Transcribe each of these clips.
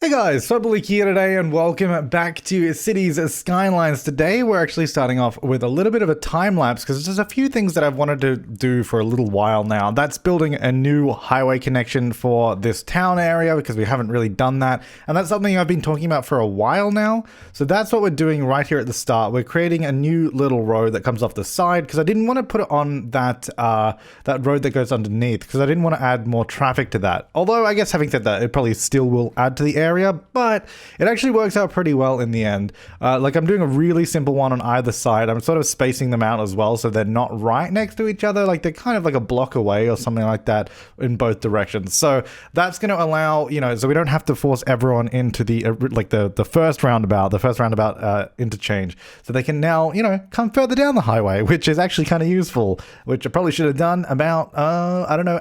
Hey guys, Flabaliki here today and welcome back to Cities Skylines. Today we're actually starting off with a little bit of a time lapse because there's a few things that I've wanted to do for a little while now. That's building a new highway connection for this town area because we haven't really done that, and that's something I've been talking about for a while now. So that's what we're doing right here at the start. We're creating a new little road that comes off the side because I didn't want to put it on that road that goes underneath because I didn't want to add more traffic to that. Although I guess having said that, it probably still will add to the area. But it actually works out pretty well in the end. Like I'm doing a really simple one on either side. I'm sort of spacing them out as well so they're not right next to each other. Like they're kind of like a block away or something like that in both directions. So that's going to allow, so we don't have to force everyone into the first roundabout interchange. So they can now, come further down the highway, which is actually kind of useful, which I probably should have done about,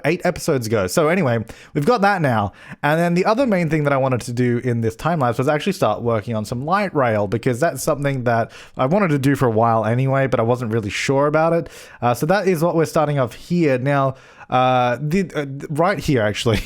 8 episodes ago. So anyway, we've got that now. And then the other main thing that I wanted to do in this time lapse was actually start working on some light rail because that's something that I wanted to do for a while anyway, but I wasn't really sure about it. So that is what we're starting off here. Now, right here actually,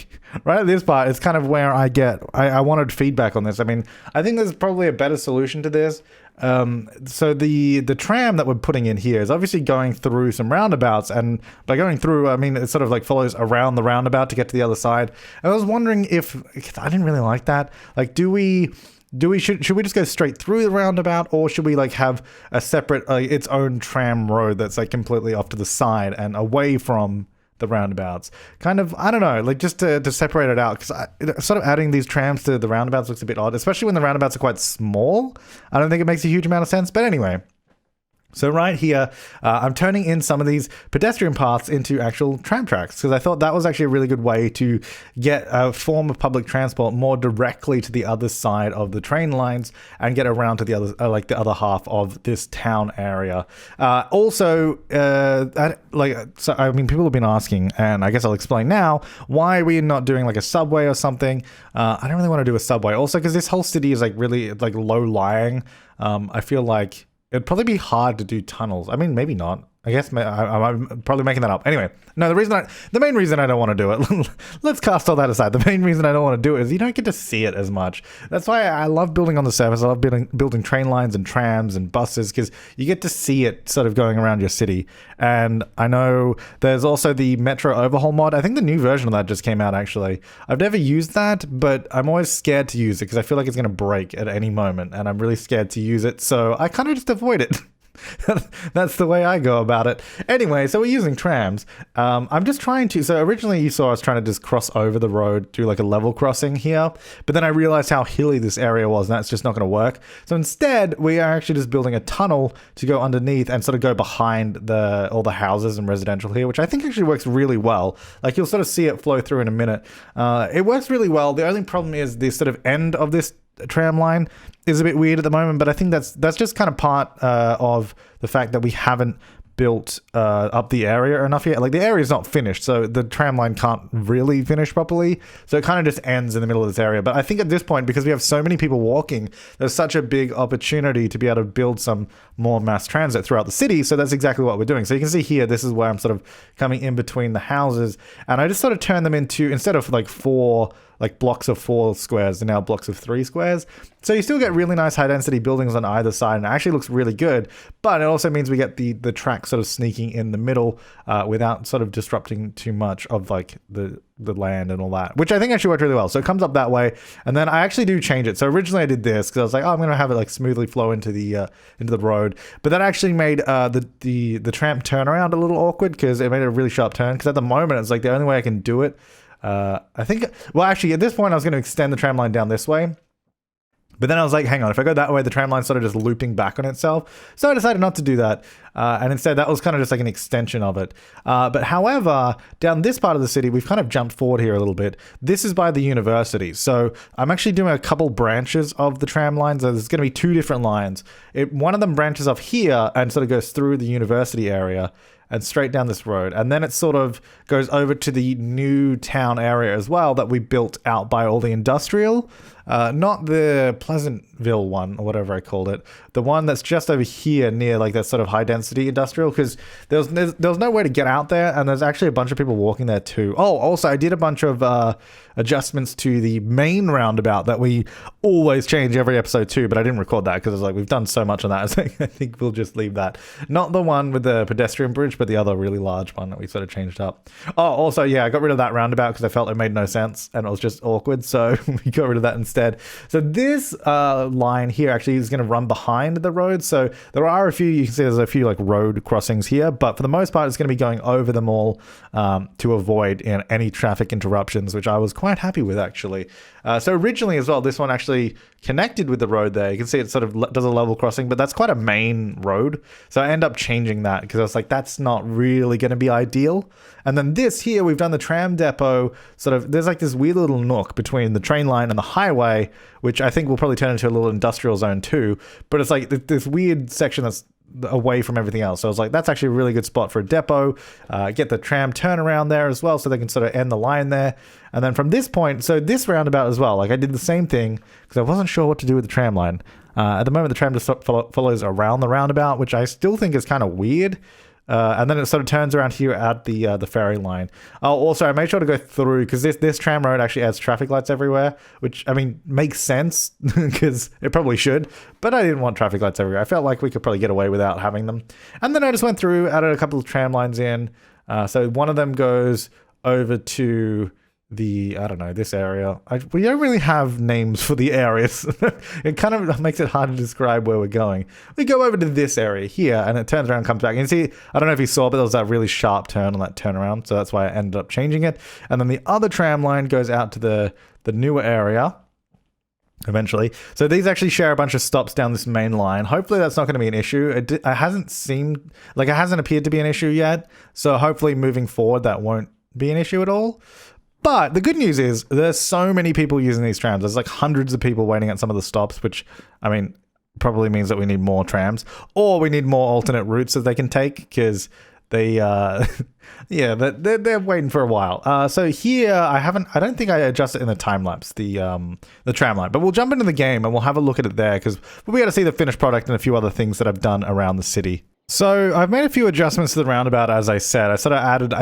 right at this part is kind of where I wanted feedback on this. I mean, I think there's probably a better solution to this. So the tram that we're putting in here is obviously going through some roundabouts, and by going through, I mean, it sort of like follows around the roundabout to get to the other side. And I was wondering if I didn't really like that. Like, should we just go straight through the roundabout, or should we like have a separate, its own tram road that's like completely off to the side and away from the roundabouts? Kind of, I don't know, like just to separate it out, because sort of adding these trams to the roundabouts looks a bit odd, especially when the roundabouts are quite small. I don't think it makes a huge amount of sense, but anyway. So right here, I'm turning in some of these pedestrian paths into actual tram tracks because I thought that was actually a really good way to get a form of public transport more directly to the other side of the train lines and get around to the other, the other half of this town area. So I mean, people have been asking, and I guess I'll explain now why we're not doing like a subway or something. I don't really want to do a subway, also because this whole city is like really like low lying. I feel like it'd probably be hard to do tunnels. I mean, maybe not. I guess I'm probably making that up. Anyway, no, the main reason I don't want to do it, let's cast all that aside. The main reason I don't want to do it is you don't get to see it as much. That's why I love building on the surface. I love building train lines and trams and buses because you get to see it sort of going around your city. And I know there's also the Metro Overhaul mod. I think the new version of that just came out, actually. I've never used that, but I'm always scared to use it because I feel like it's going to break at any moment, and I'm really scared to use it, so I kind of just avoid it. That's the way I go about it. Anyway, so we're using trams. I'm just trying to, so originally you saw us trying to just cross over the road, do like a level crossing here, but then I realized how hilly this area was, and that's just not going to work. So instead, we are actually just building a tunnel to go underneath and sort of go behind all the houses and residential here, which I think actually works really well. Like you'll sort of see it flow through in a minute. It works really well. The only problem is the sort of end of this tram line is a bit weird at the moment, but I think that's just kind of part of the fact that we haven't built up the area enough yet. Like the area is not finished, so the tram line can't really finish properly, so it kind of just ends in the middle of this area. But I think at this point, because we have so many people walking, there's such a big opportunity to be able to build some more mass transit throughout the city, so that's exactly what we're doing. So you can see here, this is where I'm sort of coming in between the houses, and I just sort of turn them into, instead of like blocks of 4 squares, they're now blocks of 3 squares. So you still get really nice high density buildings on either side, and it actually looks really good, but it also means we get the track sort of sneaking in the middle without sort of disrupting too much of like the land and all that, which I think actually worked really well. So it comes up that way, and then I actually do change it. So originally I did this because I was like, oh, I'm going to have it like smoothly flow into the road, but that actually made the tram turnaround a little awkward because it made a really sharp turn, because at the moment it's like the only way I can do it. I think, well, actually at this point I was going to extend the tram line down this way, but then I was like, hang on, if I go that way, the tram line's sort of just looping back on itself. So I decided not to do that. And instead, that was kind of just like an extension of it. But however, down this part of the city, we've kind of jumped forward here a little bit. This is by the university. So I'm actually doing a couple branches of the tram lines. So there's going to be 2 different lines. One of them branches off here and sort of goes through the university area. and straight down this road. And then it sort of goes over to the new town area as well that we built out by all the industrial. Not the Pleasantville one or whatever I called it. The one that's just over here near like that sort of high density industrial, because there was no way to get out there, and there's actually a bunch of people walking there too. Oh, also I did a bunch of adjustments to the main roundabout that we always change every episode too, but I didn't record that because I was like, we've done so much on that. So I think we'll just leave that. Not the one with the pedestrian bridge, but the other really large one that we sort of changed up. Oh, also, yeah, I got rid of that roundabout because I felt it made no sense and it was just awkward. So we got rid of that instead. So this line here actually is going to run behind the road. So there are a few, you can see there's a few like road crossings here, but for the most part, it's going to be going over them all to avoid any traffic interruptions, which I was quite happy with actually. So originally as well, this one actually connected with the road there. You can see it sort of does a level crossing, but that's quite a main road. So I end up changing that because I was like, that's not really going to be ideal. And then this here, we've done the tram depot sort of, there's like this weird little nook between the train line and the highway, which I think will probably turn into a little industrial zone too. But it's like this weird section that's away from everything else. So I was like, that's actually a really good spot for a depot. Get the tram turnaround there as well so they can sort of end the line there. And then from this point, so this roundabout as well, like I did the same thing because I wasn't sure what to do with the tram line. At the moment, the tram just follows around the roundabout, which I still think is kind of weird. And then it sort of turns around here at the ferry line. Oh, also, I made sure to go through because this tram road actually adds traffic lights everywhere, which, I mean, makes sense because it probably should, but I didn't want traffic lights everywhere. I felt like we could probably get away without having them. And then I just went through, added a couple of tram lines in. So one of them goes over to the, I don't know, this area. We don't really have names for the areas. It kind of makes it hard to describe where we're going. We go over to this area here and it turns around and comes back. And you see, I don't know if you saw, but there was that really sharp turn on that turnaround. So that's why I ended up changing it. And then the other tram line goes out to the newer area eventually. So these actually share a bunch of stops down this main line. Hopefully that's not going to be an issue. It hasn't seemed, like it hasn't appeared to be an issue yet. So hopefully moving forward, that won't be an issue at all. But the good news is there's so many people using these trams. There's like hundreds of people waiting at some of the stops, which, I mean, probably means that we need more trams or we need more alternate routes that they can take because they, yeah, they're waiting for a while. So here I don't think I adjusted in the time lapse, the tram line, but we'll jump into the game and we'll have a look at it there because we'll be able to see the finished product and a few other things that I've done around the city. So I've made a few adjustments to the roundabout, as I said. I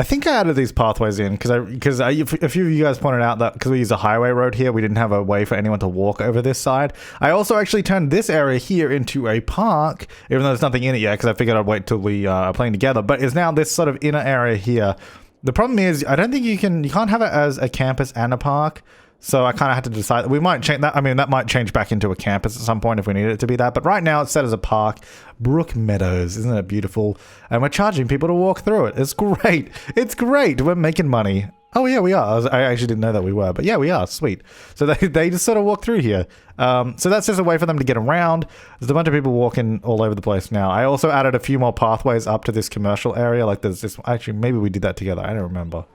think I added these pathways in because a few of you guys pointed out that because we use a highway road here, we didn't have a way for anyone to walk over this side. I also actually turned this area here into a park, even though there's nothing in it yet, because I figured I'd wait till we are playing together. But it's now this sort of inner area here. The problem is, I don't think you can't have it as a campus and a park. So I kind of had to decide. We might change that. I mean, that might change back into a campus at some point if we need it to be that. But right now it's set as a park. Brook Meadows. Isn't it beautiful? And we're charging people to walk through it. It's great. It's great. We're making money. Oh, yeah, we are. I actually didn't know that we were. But yeah, we are. Sweet. So they just sort of walk through here. So that's just a way for them to get around. There's a bunch of people walking all over the place now. I also added a few more pathways up to this commercial area. Like there's this. Actually, maybe we did that together. I don't remember.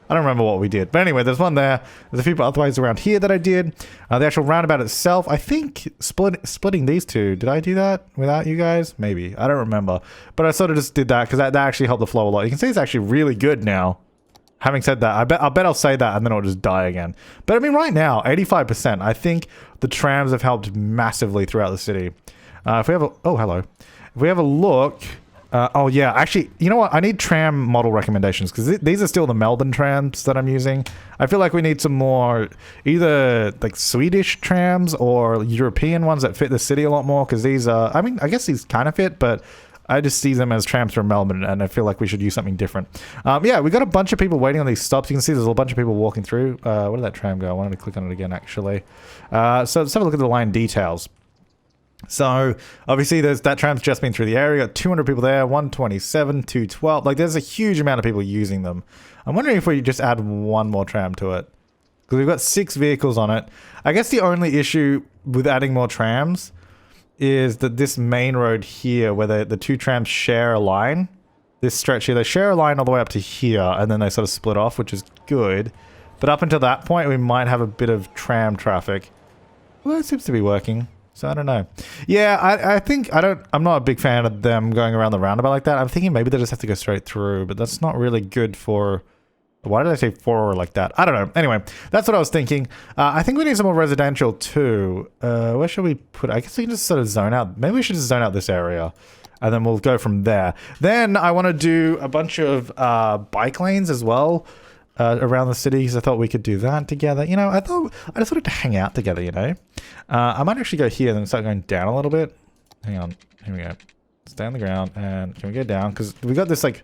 I don't remember what we did. But anyway, there's one there. There's a few pathways around here that I did. The actual roundabout itself, I think splitting these two. Did I do that without you guys? Maybe. I don't remember. But I sort of just did that because that actually helped the flow a lot. You can see it's actually really good now. Having said that, I bet I'll say that and then it'll just die again. But I mean, right now, 85%. I think the trams have helped massively throughout the city. If we have a... Oh, hello. If we have a look... oh yeah, actually, you know what? I need tram model recommendations because these are still the Melbourne trams that I'm using. I feel like we need some more either like Swedish trams or European ones that fit the city a lot more because these are, I mean, I guess these kind of fit, but I just see them as trams from Melbourne and I feel like we should use something different. Yeah, we got a bunch of people waiting on these stops. You can see there's a bunch of people walking through. Where did that tram go? I wanted to click on it again, actually. So let's have a look at the line details. So obviously that tram's just been through the area. Got 200 people there, 127, 212. Like there's a huge amount of people using them. I'm wondering if we just add one more tram to it because we've got 6 vehicles on it. I guess the only issue with adding more trams is that this main road here where the 2 trams share a line, this stretch here, they share a line all the way up to here and then they sort of split off, which is good. But up until that point, we might have a bit of tram traffic. Well, it seems to be working. So I don't know. Yeah, I think I'm not a big fan of them going around the roundabout like that. I'm thinking maybe they just have to go straight through, but that's not really good for... Why did I say forward like that? I don't know. Anyway, that's what I was thinking. I think we need some more residential too. Where should we put it? I guess we can just sort of zone out. Maybe we should just zone out this area. And then we'll go from there. Then I want to do a bunch of bike lanes as well around the city, because I thought we could do that together. You know, I just wanted to hang out together, you know. I might actually go here and then start going down a little bit. Hang on. Here we go. Stay on the ground. And can we go down? Because we got this, like,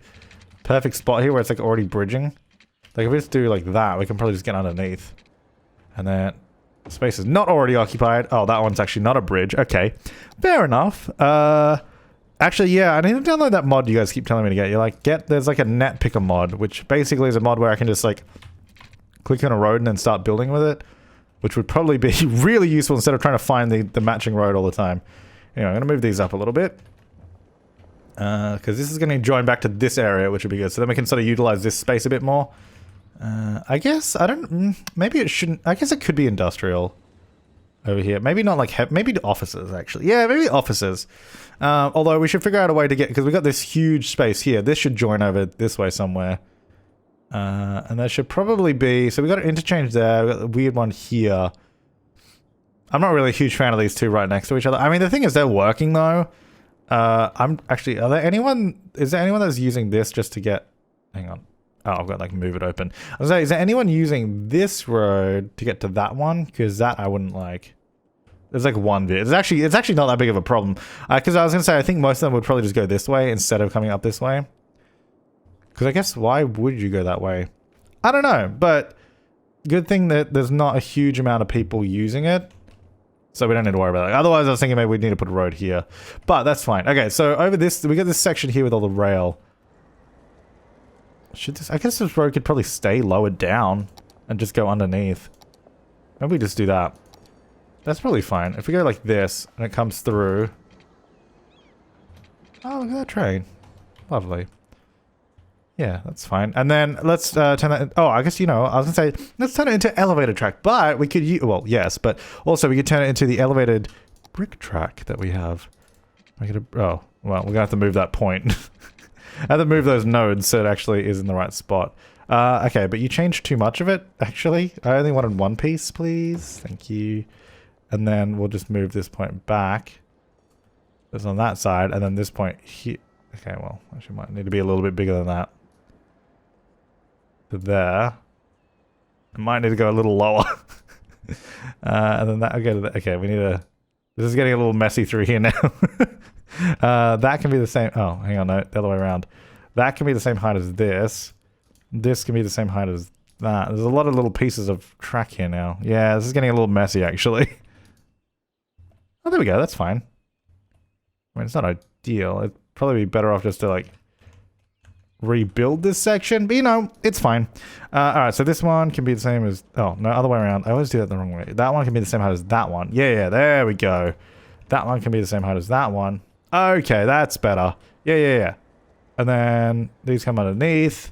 perfect spot here where it's, like, already bridging. Like, if we just do like that, we can probably just get underneath. And then space is not already occupied. Oh, that one's actually not a bridge. Okay. Fair enough. Actually, yeah, I need to download that mod you guys keep telling me to get. You're like, there's like a net picker mod, which basically is a mod where I can just like click on a road and then start building with it, which would probably be really useful instead of trying to find the matching road all the time. Anyway, I'm going to move these up a little bit. Because this is going to join back to this area, which would be good. So then we can sort of utilize this space a bit more. I guess, maybe it shouldn't, I guess it could be industrial over here. Maybe not like, maybe offices actually. Yeah, maybe offices. Although we should figure out a way to get, because we got this huge space here. This should join over this way somewhere. And there should probably be, so we got an interchange there. We got the weird one here. I'm not really a huge fan of these two right next to each other. I mean, the thing is they're working though. I'm actually, is there anyone that's using this just to get, hang on. Oh, I've got to like move it open. I was like, is there anyone using this road to get to that one? Because that I wouldn't like. There's like one bit. It's actually not that big of a problem. Because I was going to say, I think most of them would probably just go this way instead of coming up this way. Because I guess why would you go that way? I don't know. But good thing that there's not a huge amount of people using it. So we don't need to worry about it. Otherwise, I was thinking maybe we'd need to put a road here. But that's fine. Okay, so over this, we got this section here with all the rail. I guess this road could probably stay lowered down and just go underneath. Maybe we just do that. That's probably fine. If we go like this and it comes through. Oh, look at that train. Lovely. Yeah, that's fine. And then let's turn that... Oh, I guess, you know, I was going to say, let's turn it into elevator track. But we could... Well, yes, but also we could turn it into the elevated brick track that we have. Oh, well, we're going to have to move that point. I have to move those nodes so it actually is in the right spot. Okay, but you changed too much of it, actually. I only wanted one piece, please. Thank you. And then we'll just move this point back. It's on that side, and then this point here. Okay, well, actually might need to be a little bit bigger than that. To there. I might need to go a little lower. And then that, okay, we need to... This is getting a little messy through here now. That can be the same... Oh, hang on, no, the other way around. That can be the same height as this. This can be the same height as that. There's a lot of little pieces of track here now. Yeah, this is getting a little messy, actually. Oh, there we go, that's fine. I mean, it's not ideal. It'd probably be better off just to, like, rebuild this section. But, you know, it's fine. Alright, so this one can be the same as... Oh, no, other way around. I always do that the wrong way. That one can be the same height as that one. Yeah, there we go. That one can be the same height as that one. Okay, that's better. Yeah. And then these come underneath.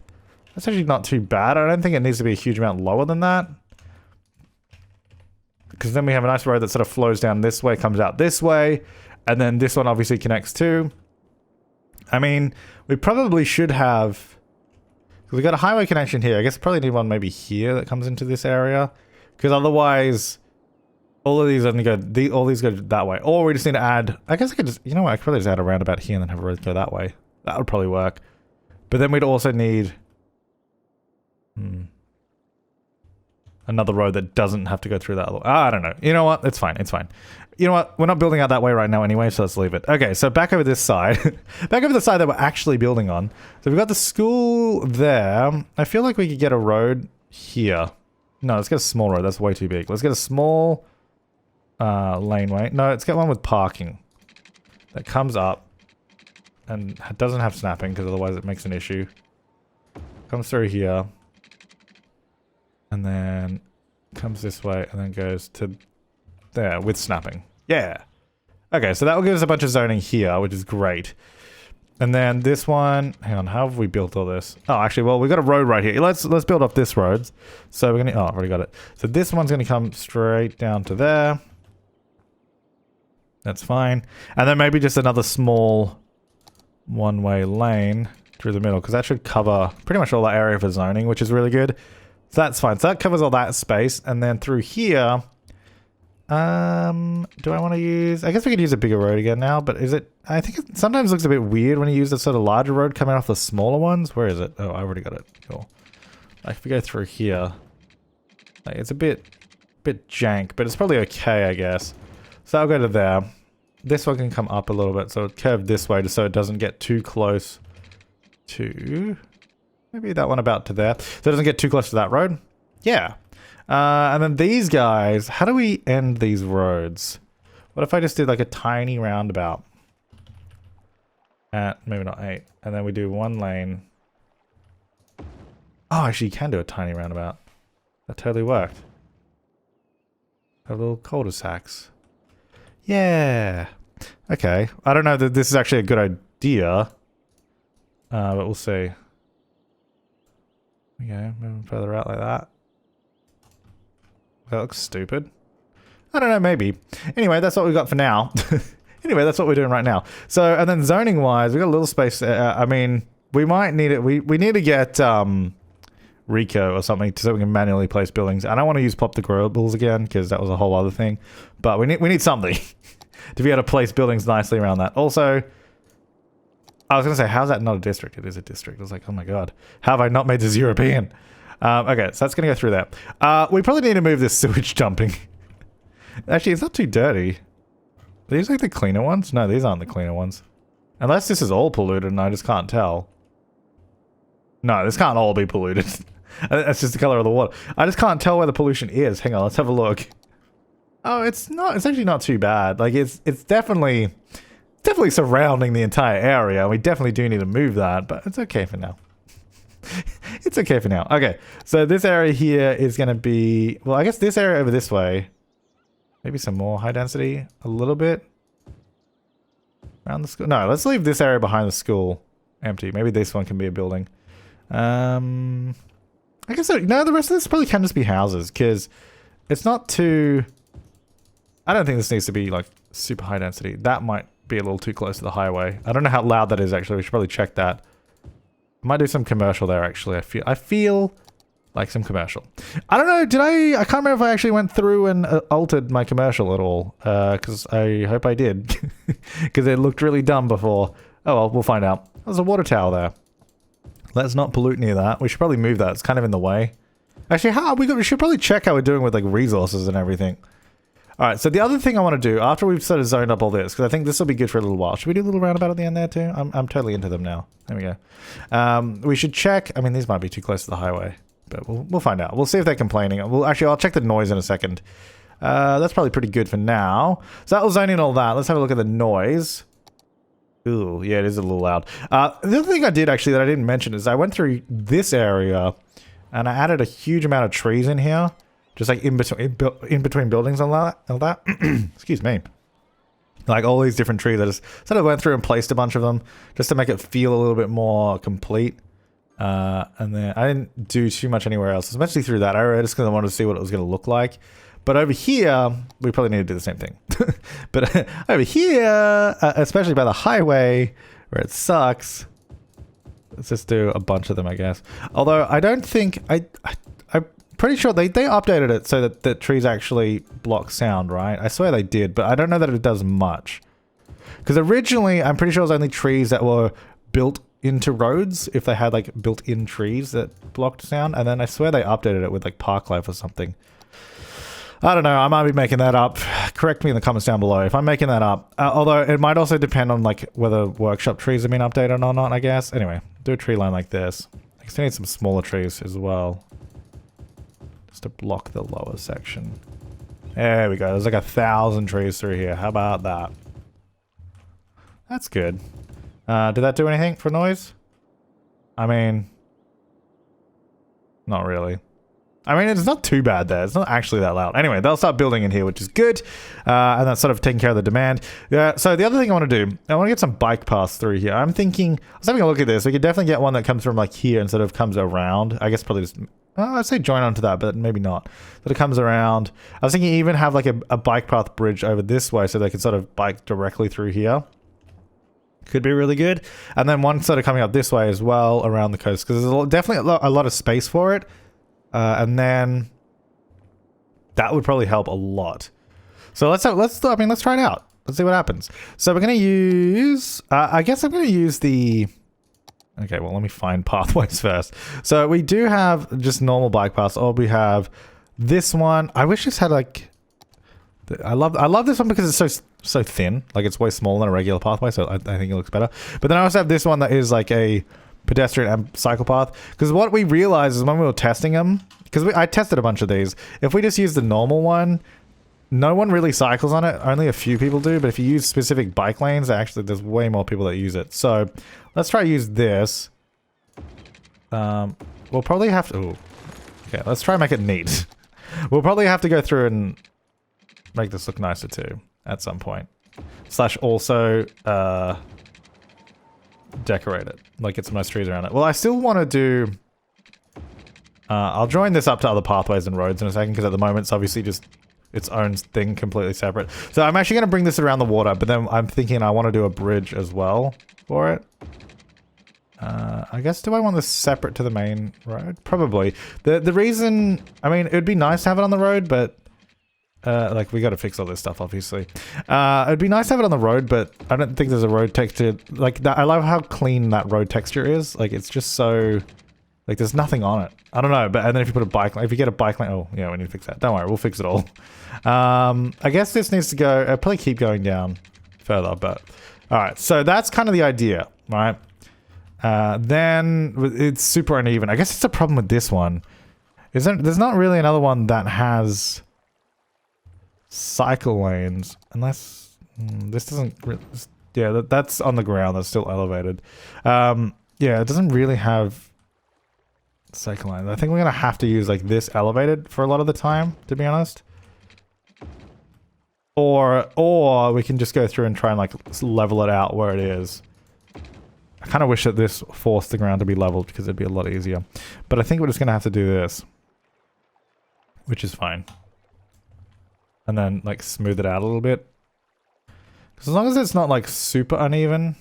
That's actually not too bad. I don't think it needs to be a huge amount lower than that. Because then we have a nice road that sort of flows down this way, comes out this way. And then this one obviously connects too. I mean, we probably should have... We got a highway connection here. I guess we probably need one maybe here that comes into this area. Because otherwise... All of these only go, all these go that way. Or we just need to add, I guess I could just, you know what, I could probably just add a roundabout here and then have a road go that way. That would probably work. But then we'd also need another road that doesn't have to go through that. I don't know. You know what, it's fine, it's fine. You know what, we're not building out that way right now anyway, so let's leave it. Okay, so back over this side. Back over the side that we're actually building on. So we've got the school there. I feel like we could get a road here. No, let's get a small road, that's way too big. Let's get a small... laneway. No, let's get one with parking that comes up and doesn't have snapping because otherwise it makes an issue. Comes through here and then comes this way and then goes to there with snapping. Yeah. Okay, so that will give us a bunch of zoning here, which is great. And then this one, hang on, how have we built all this? Oh, actually, well, we've got a road right here. Let's build up this road. So we're gonna, oh, I've already got it. So this one's gonna come straight down to there. That's fine. And then maybe just another small one-way lane through the middle, because that should cover pretty much all that area for zoning, which is really good. So that's fine. So that covers all that space. And then through here, do I want to use... I guess we could use a bigger road again now, but is it... I think it sometimes looks a bit weird when you use the sort of larger road coming off the smaller ones. Where is it? Oh, I already got it. Cool. Like if we go through here, like it's a bit jank, but it's probably okay, I guess. So I'll go to there. This one can come up a little bit, so it'll curve this way just so it doesn't get too close to... Maybe that one about to there. So it doesn't get too close to that road. Yeah. And then these guys, how do we end these roads? What if I just did like a tiny roundabout? Maybe not 8. And then we do 1 lane. Oh, actually you can do a tiny roundabout. That totally worked. Have little cul-de-sacs. Yeah. Okay. I don't know that this is actually a good idea. But we'll see. Okay, moving further out like that. That looks stupid. I don't know, maybe. Anyway, that's what we've got for now. Anyway, that's what we're doing right now. So, and then zoning-wise, we've got a little space. I mean, we might need it. We need to get Rico or something so we can manually place buildings. I don't want to use pop the growables again because that was a whole other thing. But we need something to be able to place buildings nicely around that. Also, I was going to say, how's that not a district? It is a district. I was like, oh my god. How have I not made this European? Okay, so that's going to go through that. We probably need to move this sewage dumping. Actually, it's not too dirty. Are these like the cleaner ones? No, these aren't the cleaner ones. Unless this is all polluted and I just can't tell. No, this can't all be polluted. That's just the color of the water. I just can't tell where the pollution is. Hang on, let's have a look. Oh, it's not. It's actually not too bad. Like it's definitely surrounding the entire area. We definitely do need to move that, but it's okay for now. It's okay for now. Okay, so this area here is going to be... Well, I guess this area over this way. Maybe some more high density. A little bit. Around the school. No, let's leave this area behind the school empty. Maybe this one can be a building. I guess so. No, the rest of this probably can just be houses, because it's not too... I don't think this needs to be, like, super high density. That might be a little too close to the highway. I don't know how loud that is, actually. We should probably check that. I might do some commercial there, actually. I feel like some commercial. I don't know, I can't remember if I actually went through and altered my commercial at all. Because I hope I did. Because it looked really dumb before. Oh well, we'll find out. There's a water tower there. Let's not pollute near that. We should probably move that. It's kind of in the way. Actually, we should probably check how we're doing with like resources and everything. Alright, so the other thing I want to do, after we've sort of zoned up all this, because I think this will be good for a little while. Should we do a little roundabout at the end there too? I'm totally into them now. There we go. We should check. I mean, these might be too close to the highway. But we'll find out. We'll see if they're complaining. I'll check the noise in a second. That's probably pretty good for now. So that was zoning all that. Let's have a look at the noise. Ooh, yeah, it is a little loud. The other thing I did actually that I didn't mention is I went through this area and I added a huge amount of trees in here. Just like in between buildings and all that. Excuse me. Like all these different trees. I just sort of went through and placed a bunch of them just to make it feel a little bit more complete. And then I didn't do too much anywhere else, especially through that area, just because I wanted to see what it was going to look like. But over here, we probably need to do the same thing. But over here, especially by the highway, where it sucks, let's just do a bunch of them, I guess. Although I don't think... I'm pretty sure they updated it so that the trees actually block sound, right? I swear they did, but I don't know that it does much. Because originally, I'm pretty sure it was only trees that were built into roads, if they had like built-in trees that blocked sound. And then I swear they updated it with like park life or something. I don't know, I might be making that up. Correct me in the comments down below if I'm making that up. Although it might also depend on like whether workshop trees have been updated or not, I guess. Anyway, do a tree line like this. I still need some smaller trees as well. Just to block the lower section. There we go, there's like 1,000 trees through here. How about that? That's good. Did that do anything for noise? I mean... Not really. I mean, it's not too bad there. It's not actually that loud. Anyway, they'll start building in here, which is good. And that's sort of taking care of the demand. Yeah. So the other thing I want to do, I want to get some bike paths through here. I'm thinking, I was having a look at this. We could definitely get one that comes from like here and sort of comes around. I guess probably just I'd say join onto that, but maybe not. That it comes around. I was thinking even have like a bike path bridge over this way so they can sort of bike directly through here. Could be really good. And then one sort of coming up this way as well around the coast because there's definitely a lot of space for it. And then that would probably help a lot. So let's try it out. Let's see what happens. So we're going to use, I guess I'm going to use the, okay, well, let me find pathways first. So we do have just normal bike paths, or we have this one. I wish this had like, I love this one because it's so thin. Like it's way smaller than a regular pathway, so I think it looks better. But then I also have this one that is like a pedestrian and cycle path. Because what we realized is when we were testing them, because I tested a bunch of these, if we just use the normal one, no one really cycles on it. Only a few people do. But if you use specific bike lanes, actually there's way more people that use it. So let's try to use this. We'll probably have to... Ooh. Okay, let's try and make it neat. We'll probably have to go through and make this look nicer too at some point. Slash also decorate it. Like get some nice trees around it. Well, I still want to do... I'll join this up to other pathways and roads in a second because at the moment it's obviously just its own thing completely separate. So I'm actually going to bring this around the water, but then I'm thinking I want to do a bridge as well for it. I guess, do I want this separate to the main road? Probably. The reason, I mean, it would be nice to have it on the road, but like we got to fix all this stuff, obviously. It'd be nice to have it on the road, but I don't think there's a road texture like that. I love how clean that road texture is. Like it's just so, like there's nothing on it. I don't know, but and then if you put a bike lane, if you get a bike lane, oh yeah, we need to fix that. Don't worry, we'll fix it all. I guess this needs to go, probably keep going down further, but all right. So that's kind of the idea, right? Then it's super uneven. I guess it's a problem with this one. There's not really another one that has cycle lanes, unless this doesn't. Yeah, that's on the ground. That's still elevated. Yeah, it doesn't really have cycle lanes. I think we're gonna have to use like this elevated for a lot of the time, to be honest. Or we can just go through and try and like level it out where it is. I kind of wish that this forced the ground to be leveled because it'd be a lot easier. But I think we're just going to have to do this. Which is fine. And then like smooth it out a little bit. Because as long as it's not like super uneven.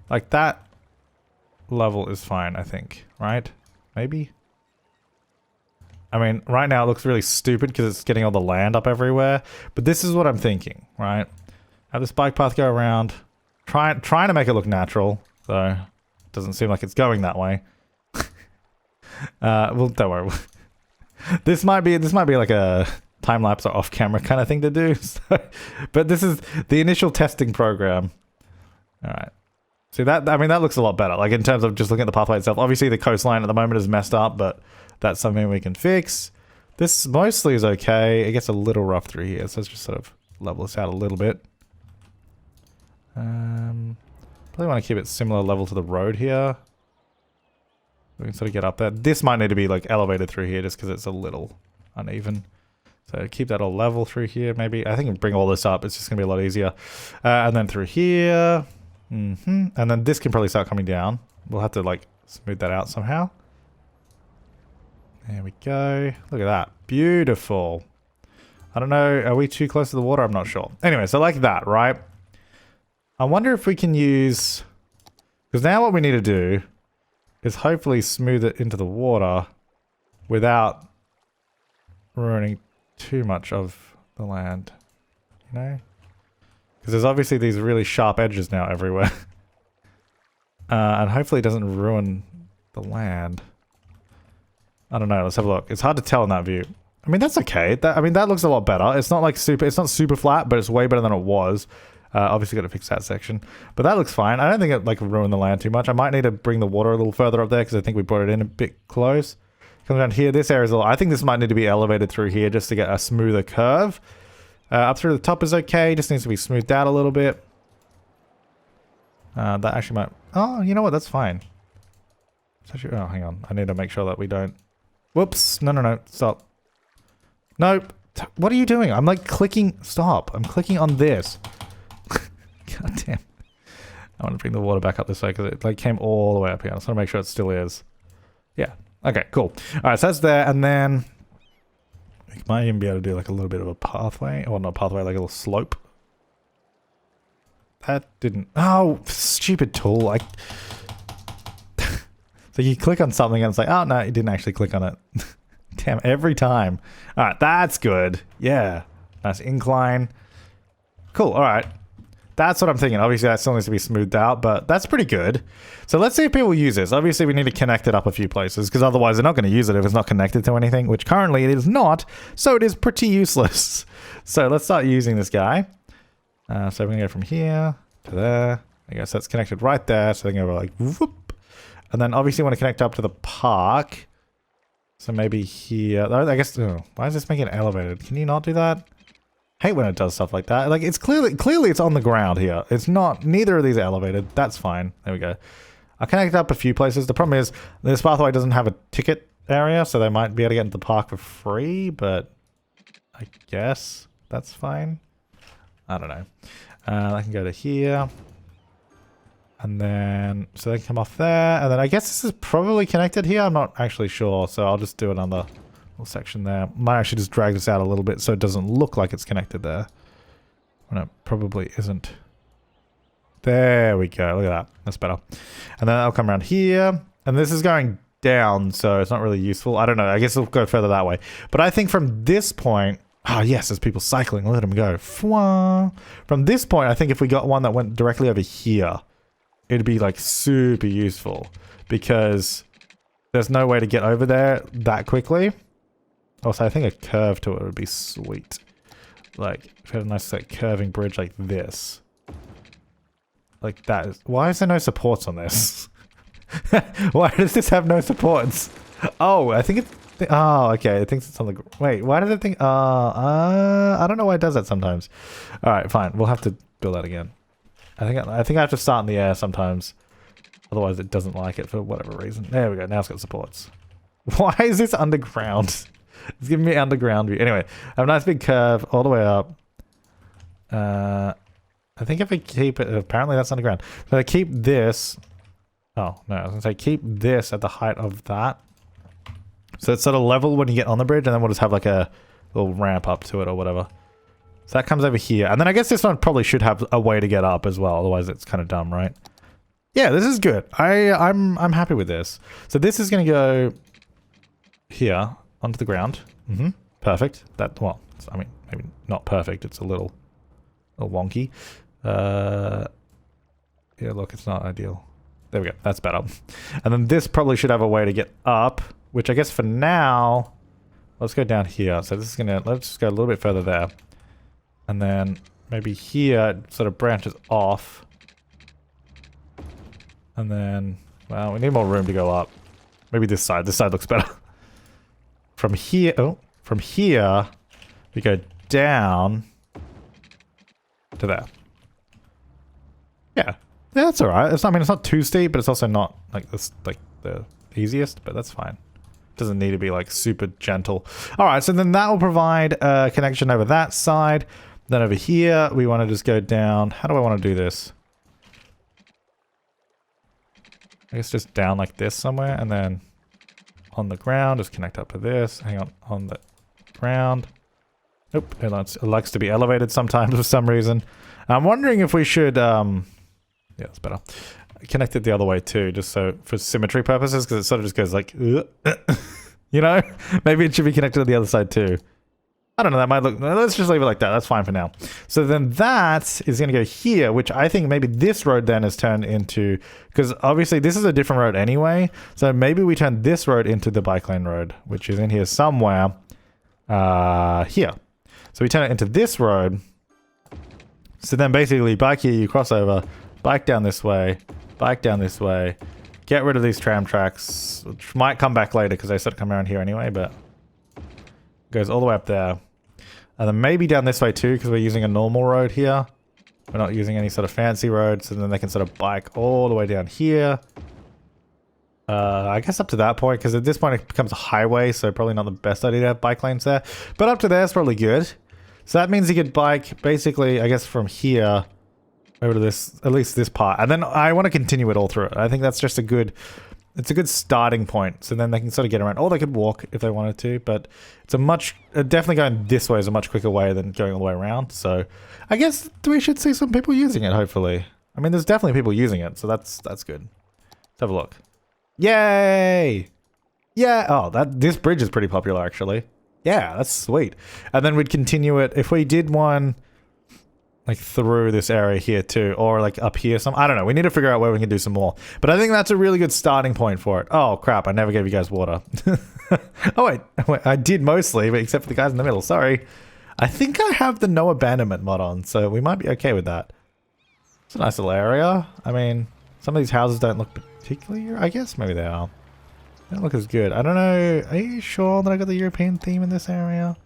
Like that level is fine, I think. Right? Maybe? I mean, right now it looks really stupid because it's getting all the land up everywhere. But this is what I'm thinking, right? Have this bike path go around. Trying to make it look natural, though it doesn't seem like it's going that way. Well, don't worry. This might be like a time lapse or off camera kind of thing to do. So, but this is the initial testing program. All right. See that? I mean, that looks a lot better. Like in terms of just looking at the pathway itself. Obviously, the coastline at the moment is messed up, but that's something we can fix. This mostly is okay. It gets a little rough through here, so let's just sort of level this out a little bit. Probably want to keep it similar level to the road here. We can sort of get up there. This might need to be like elevated through here just because it's a little uneven. So keep that all level through here maybe. I think we can bring all this up. It's just going to be a lot easier. And then through here. And then this can probably start coming down. We'll have to like smooth that out somehow. There we go. Look at that. Beautiful. I don't know. Are we too close to the water? I'm not sure. Anyway, so like that, right? I wonder if we can use... Because now what we need to do is hopefully smooth it into the water without ruining too much of the land. You know? Because there's obviously these really sharp edges now everywhere. And hopefully it doesn't ruin the land. I don't know. Let's have a look. It's hard to tell in that view. I mean, that's okay. I mean, that looks a lot better. It's not like it's not super flat, but it's way better than it was. Obviously got to fix that section. But that looks fine. I don't think it like ruined the land too much. I might need to bring the water a little further up there because I think we brought it in a bit close. Comes down here. This area is a little... I think this might need to be elevated through here just to get a smoother curve. Up through the top is okay. Just needs to be smoothed out a little bit. That actually might... Oh, you know what? That's fine. It's actually... Oh, hang on. I need to make sure that we don't... Whoops. No. Stop. Nope. What are you doing? I'm like clicking... Stop. I'm clicking on this. God damn. I want to bring the water back up this way because it like came all the way up here. I just want to make sure it still is. Yeah. Okay, cool. All right, so that's there, and then we might even be able to do like a little bit of a pathway, or not a pathway, like a little slope. That didn't. Oh, stupid tool! Like, so you click on something and it's like, oh no, you didn't actually click on it. Damn, every time. All right, that's good. Yeah, nice incline. Cool. All right. That's what I'm thinking. Obviously, that still needs to be smoothed out, but that's pretty good. So let's see if people use this. Obviously, we need to connect it up a few places because otherwise they're not going to use it if it's not connected to anything, which currently it is not. So it is pretty useless. So let's start using this guy. So we're going to go from here to there. I guess that's connected right there. So they're going to go like whoop. And then obviously want to connect up to the park. So maybe here. I guess, oh, why is this making it elevated? Can you not do that? Hate when it does stuff like that. Like it's clearly it's on the ground here. It's not, neither of these are elevated. That's fine. There we go. I'll connect up a few places. The problem is this pathway doesn't have a ticket area, so they might be able to get into the park for free, but I guess that's fine. I don't know. I can go to here. And then, so they can come off there. And then I guess this is probably connected here. I'm not actually sure, so I'll just do another little section there. Might actually just drag this out a little bit so it doesn't look like it's connected there. When it probably isn't. There we go. Look at that. That's better. And then I'll come around here. And this is going down, so it's not really useful. I don't know. I guess it'll go further that way. But I think from this point... Oh, yes, there's people cycling. Let them go. Fwah. From this point, I think if we got one that went directly over here, it'd be like super useful. Because there's no way to get over there that quickly. Also, I think a curve to it would be sweet. Like, if we had a nice like curving bridge like this. Like that. Why is there no supports on this? Why does this have no supports? Oh, I think it's... Oh, okay. It thinks it's on the... Wait, why does it think... I don't know why it does that sometimes. Alright, fine. We'll have to build that again. I think I have to start in the air sometimes. Otherwise it doesn't like it for whatever reason. There we go. Now it's got supports. Why is this underground? It's giving me underground view. Anyway, I have a nice big curve all the way up. I think if I keep it... Apparently that's underground. So I keep this... Oh, no. I was going to say keep this at the height of that. So it's sort of level when you get on the bridge, and then we'll just have like a little ramp up to it or whatever. So that comes over here. And then I guess this one probably should have a way to get up as well. Otherwise it's kind of dumb, right? Yeah, this is good. I'm happy with this. So this is going to go here onto the ground. Perfect. That, well, I mean, maybe not perfect. It's a little wonky. Yeah, look, it's not ideal. There we go. That's better. And then this probably should have a way to get up. Which I guess for now, let's go down here. So this is gonna, let's just go a little bit further there. And then maybe here it sort of branches off. And then, well, we need more room to go up. Maybe this side looks better. From here, from here, we go down to there. Yeah, that's all right. It's not, I mean, it's not too steep, but it's also not like this, like the easiest, but that's fine. Doesn't need to be like super gentle. All right, so then that will provide a connection over that side. Then over here, we want to just go down. How do I want to do this? I guess just down like this somewhere, and then on the ground, just connect up to this. Hang on the ground. Nope, it likes to be elevated sometimes for some reason. I'm wondering if we should, yeah, that's better. Connect it the other way too, just so for symmetry purposes, because it sort of just goes like, you know, maybe it should be connected to the other side too. I don't know, that might look, let's just leave it like that. That's fine for now. So then that is going to go here, which I think maybe this road then is turned into, because obviously this is a different road anyway. So maybe we turn this road into the bike lane road, which is in here somewhere, here. So we turn it into this road. So then basically bike here, you cross over, bike down this way, bike down this way, get rid of these tram tracks, which might come back later because they sort of come around here anyway, but goes all the way up there. And then maybe down this way too, because we're using a normal road here. We're not using any sort of fancy road, so then they can sort of bike all the way down here. I guess up to that point, because at this point it becomes a highway, so probably not the best idea to have bike lanes there. But up to there is probably good. So that means you could bike basically, I guess, from here over to this, at least this part. And then I want to continue it all through it. I think that's just a good It's a good starting point. So then they can sort of get around. Or they could walk if they wanted to. But it's a much... definitely going this way is a much quicker way than going all the way around. So I guess we should see some people using it, hopefully. I mean, there's definitely people using it. So that's good. Let's have a look. Yay! Yeah. Oh, this bridge is pretty popular, actually. Yeah, that's sweet. And then we'd continue it. If we did one... like through this area here too, or like up here I don't know, we need to figure out where we can do some more, but I think that's a really good starting point for it. Oh crap, I never gave you guys water. Oh wait, I did mostly, but except for the guys in the middle, sorry. I think I have the no abandonment mod on, so we might be okay with that. It's a nice little area. I mean, some of these houses don't look particularly, I guess maybe they are. They don't look as good. I don't know, are you sure that I got the European theme in this area?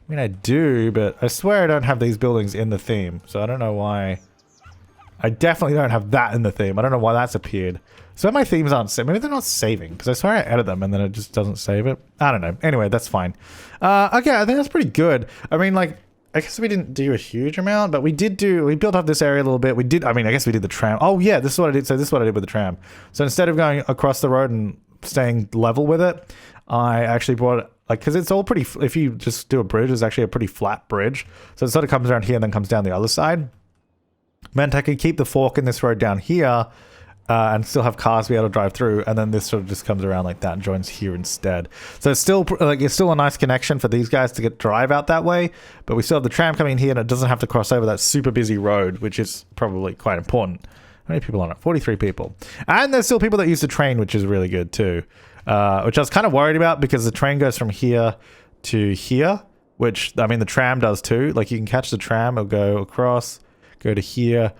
I mean, I do, but I swear I don't have these buildings in the theme, so I don't know why. I definitely don't have that in the theme. I don't know why that's appeared. So my themes aren't saving. Maybe they're not saving, because I swear I edit them and then it just doesn't save it. I don't know. Anyway, that's fine. Okay, I think that's pretty good. I mean, like, I guess we didn't do a huge amount, but we built up this area a little bit. I guess we did the tram. Oh yeah, this is what I did. So this is what I did with the tram. So instead of going across the road and staying level with it, I actually brought it, like, because it's all pretty, if you just do a bridge, it's actually a pretty flat bridge. So it sort of comes around here and then comes down the other side. Meant I could keep the fork in this road down here and still have cars be able to drive through. And then this sort of just comes around like that and joins here instead. So it's still a nice connection for these guys to drive out that way. But we still have the tram coming in here and it doesn't have to cross over that super busy road, which is probably quite important. How many people on it? 43 people. And there's still people that use the train, which is really good too. Which I was kind of worried about because the train goes from here to here, which, I mean, the tram does too. Like, you can catch the tram, it'll go across, go to here,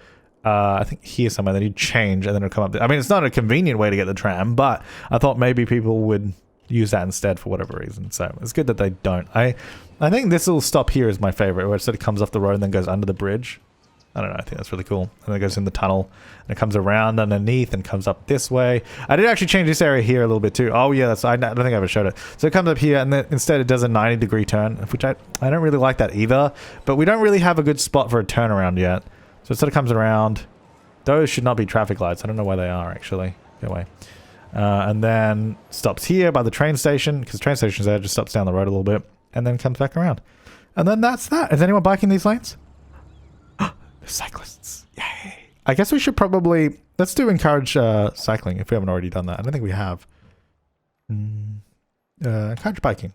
I think here somewhere, then you change, and then it'll come up there. I mean, it's not a convenient way to get the tram, but I thought maybe people would use that instead for whatever reason. So it's good that they don't. I think this little stop here is my favorite, where it sort of comes off the road and then goes under the bridge. I don't know, I think that's really cool. And then it goes in the tunnel, and it comes around underneath and comes up this way. I did actually change this area here a little bit too. Oh yeah, I don't think I ever showed it. So it comes up here, and then instead it does a 90-degree turn, which I don't really like that either. But we don't really have a good spot for a turnaround yet. So it sort of comes around. Those should not be traffic lights. I don't know why they are, actually. Go away. And then stops here by the train station, because the train station's there, just stops down the road a little bit, and then comes back around. And then that's that. Is anyone biking these lanes? Cyclists. Yay. I guess we should probably... Let's encourage cycling if we haven't already done that. I don't think we have. Encourage biking.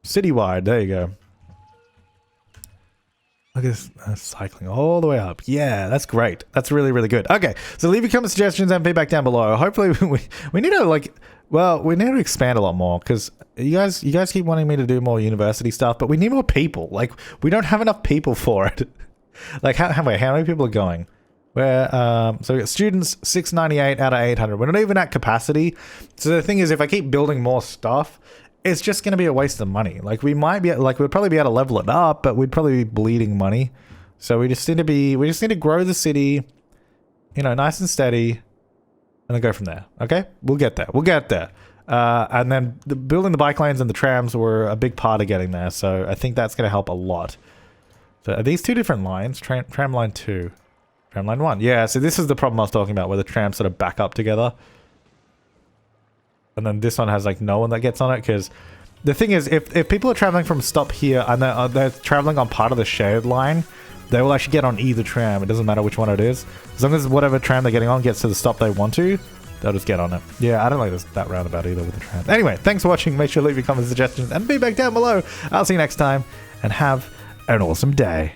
Citywide. There you go. Look at this. Cycling all the way up. Yeah, that's great. That's really, really good. Okay, so leave your comment suggestions and feedback down below. Hopefully we need to, like... Well, we need to expand a lot more, because you guys keep wanting me to do more university stuff, but we need more people. Like, we don't have enough people for it. Like, how many people are going? So we got students, 698 out of 800. We're not even at capacity. So the thing is, if I keep building more stuff, it's just going to be a waste of money. Like, we'd probably be able to level it up, but we'd probably be bleeding money. So we just need to grow the city, nice and steady, and then go from there. Okay? We'll get there. And then building the bike lanes and the trams were a big part of getting there. So I think that's going to help a lot. So are these two different lines? Tram line 2. Tram line 1. Yeah, so this is the problem I was talking about, where the trams sort of back up together. And then this one has, like, no one that gets on it, because the thing is, if people are traveling from stop here and they're traveling on part of the shared line, they will actually get on either tram. It doesn't matter which one it is. As long as whatever tram they're getting on gets to the stop they want to, they'll just get on it. Yeah, I don't like that roundabout either with the tram. Anyway, thanks for watching. Make sure to leave your comments, suggestions, and feedback down below. I'll see you next time, and have an awesome day.